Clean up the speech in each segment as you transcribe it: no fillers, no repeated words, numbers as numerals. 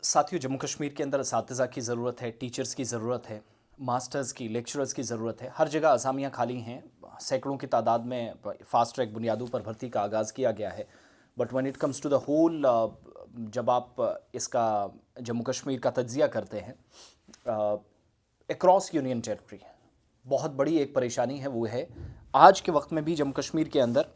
साथियों, जम्मू कश्मीर के अंदर असातिज़ा की ज़रूरत है, टीचर्स की ज़रूरत है, मास्टर्स की, लेक्चरर्स की ज़रूरत है। हर जगह असामियाँ खाली हैं। सैकड़ों की तादाद में फ़ास्ट ट्रैक बुनियादों पर भर्ती का आगाज़ किया गया है। But when it comes to the whole, जब आप इसका जम्मू कश्मीर का तज्ज़िया करते हैं अक्रॉस यूनियन टेरिटरी, बहुत बड़ी एक परेशानी है। वो है आज के वक्त में भी जम्मू कश्मीर के अंदर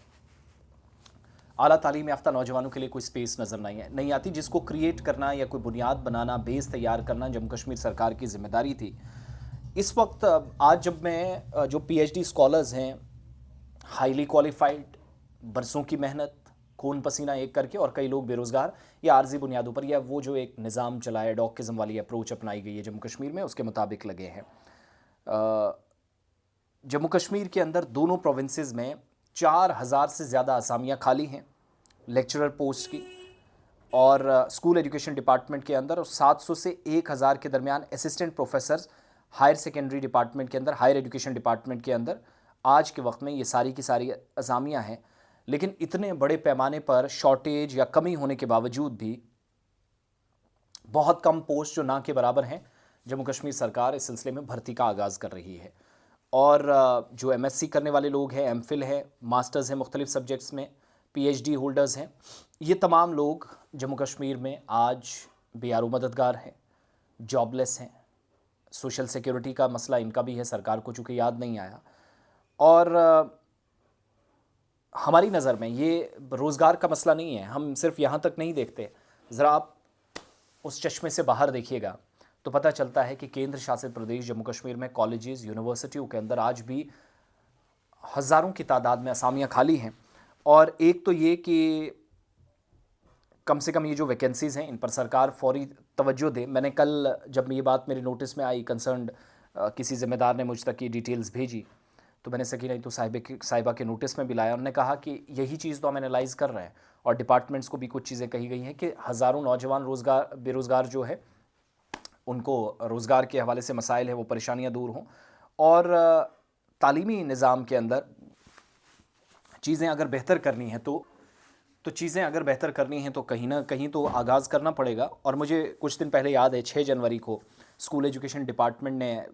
आला तालीम याफ्ता नौजवानों के लिए कोई स्पेस नज़र नहीं आती, जिसको क्रिएट करना या कोई बुनियाद बनाना, बेस तैयार करना जम्मू कश्मीर सरकार की जिम्मेदारी थी। इस वक्त आज जब मैं जो पीएचडी स्कॉलर्स हैं, हाईली क्वालिफाइड, बरसों की मेहनत, खून पसीना एक करके, और कई लोग बेरोज़गार या आर्जी बुनियादों पर, या वो जो एक निज़ाम चला है, डॉकिज़म वाली अप्रोच अपनाई गई है जम्मू कश्मीर में, उसके मुताबिक लगे हैं। जम्मू कश्मीर के अंदर दोनों प्रोविंसेस में 4000 से ज़्यादा असामियाँ खाली हैं लेक्चरर पोस्ट की, और स्कूल एजुकेशन डिपार्टमेंट के अंदर, और 700 से 1000 के दरमियान assistant professors higher secondary department के अंदर, हायर एजुकेशन डिपार्टमेंट के अंदर आज के वक्त में ये सारी की सारी असामियाँ हैं। लेकिन इतने बड़े पैमाने पर शॉर्टेज या कमी होने के बावजूद भी बहुत कम पोस्ट जो ना के बराबर हैं, जम्मू कश्मीर सरकार इस सिलसिले में भर्ती का आगाज़ कर रही है। और जो एमएससी करने वाले लोग हैं, एमफिल है, मास्टर्स हैं मुख्तलिफ सब्जेक्ट्स में, पीएचडी होल्डर्स हैं, ये तमाम लोग जम्मू कश्मीर में आज बेयारो मददगार हैं, जॉबलेस हैं। सोशल सिक्योरिटी का मसला इनका भी है, सरकार को चूँकि याद नहीं आया। और हमारी नज़र में ये रोज़गार का मसला नहीं है। हम सिर्फ यहाँ तक नहीं देखते, ज़रा आप उस चश्मे से बाहर देखिएगा तो पता चलता है कि केंद्र शासित प्रदेश जम्मू कश्मीर में कॉलेजेस, यूनिवर्सिटियों के अंदर आज भी हज़ारों की तादाद में असामियाँ खाली हैं। और एक तो ये कि कम से कम ये जो वैकेंसीज़ हैं, इन पर सरकार फौरी तवज्जो दे। मैंने कल जब ये बात मेरे नोटिस में आई, कंसर्न्ड किसी ज़िम्मेदार ने मुझ तक ये डिटेल्स भेजी, तो मैंने सकीना तो साहिबा के नोटिस में भी लाया। उन्होंने कहा कि यही चीज़ तो हम एनालाइज़ कर रहे हैं, और डिपार्टमेंट्स को भी कुछ चीज़ें कही गई हैं कि हज़ारों नौजवान बेरोज़गार जो है, उनको रोज़गार के हवाले से मसाइल है, वो परेशानियाँ दूर हों। और तालीमी निज़ाम के अंदर चीज़ें अगर बेहतर करनी है तो चीज़ें अगर बेहतर करनी हैं तो कहीं ना कहीं तो आगाज़ करना पड़ेगा। और मुझे कुछ दिन पहले याद है, 6 जनवरी को स्कूल एजुकेशन डिपार्टमेंट ने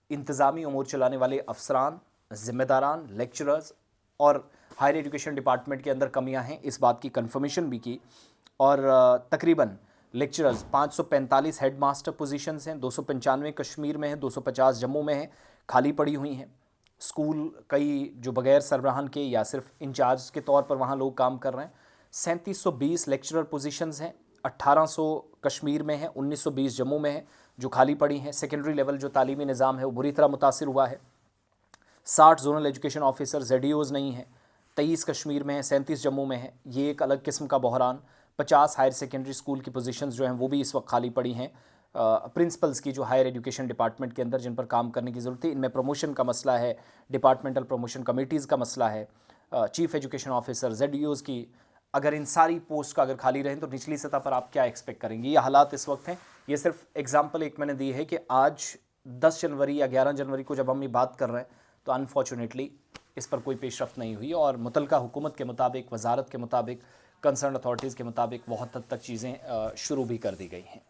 इंतज़ामी उमूर चलाने वाले अफसरान, ज़िम्मेदारान, लेक्चरर्स और हायर एजुकेशन डिपार्टमेंट के अंदर कमियां हैं, इस बात की कंफर्मेशन भी की। और तकरीबन लेक्चरर्स 545 हेड मास्टर पोजीशंस हैं, 295 कश्मीर में हैं, 250 जम्मू में हैं, खाली पड़ी हुई हैं। स्कूल कई जो बगैर सरबराहान के या सिर्फ इंचार्ज के तौर पर वहाँ लोग काम कर रहे हैं। 3720 लेक्चरर पोजीशंस हैं, 1800 कश्मीर में हैं, 1920 जम्मू में हैं जो खाली पड़ी हैं। सेकेंडरी लेवल जो तालीमी निज़ाम है वो बुरी तरह मुतासिर हुआ है। 60 जोनल एजुकेशन ऑफिसर ZDOs नहीं हैं, 23 कश्मीर में हैं, 37 जम्मू में हैं। ये एक अलग किस्म का बहरान। 50 हायर सेकेंडरी स्कूल की पोजीशंस जो हैं वो भी इस वक्त खाली पड़ी हैं। प्रिंसिपल्स की जो हायर एजुकेशन डिपार्टमेंट के अंदर जिन पर काम करने की ज़रूरत है, इनमें प्रमोशन का मसला है, डिपार्टमेंटल प्रमोशन कमेटीज़ का मसला है, चीफ़ एजुकेशन ऑफिसर, ZDOs की। अगर इन सारी पोस्ट का अगर खाली रहें तो निचली सतह पर आप क्या एक्सपेक्ट करेंगे? ये हालात इस वक्त हैं। ये सिर्फ एग्जाम्पल एक मैंने दी है कि आज 10 जनवरी या 11 जनवरी को जब हम ये बात कर रहे हैं तो अनफॉर्चुनेटली इस पर कोई पेशरफ्त नहीं हुई, और मुतलका हुकूमत के मुताबिक, वजारत के मुताबिक, कंसर्न अथॉरिटीज़ के मुताबिक बहुत हद तक चीज़ें शुरू भी कर दी गई हैं।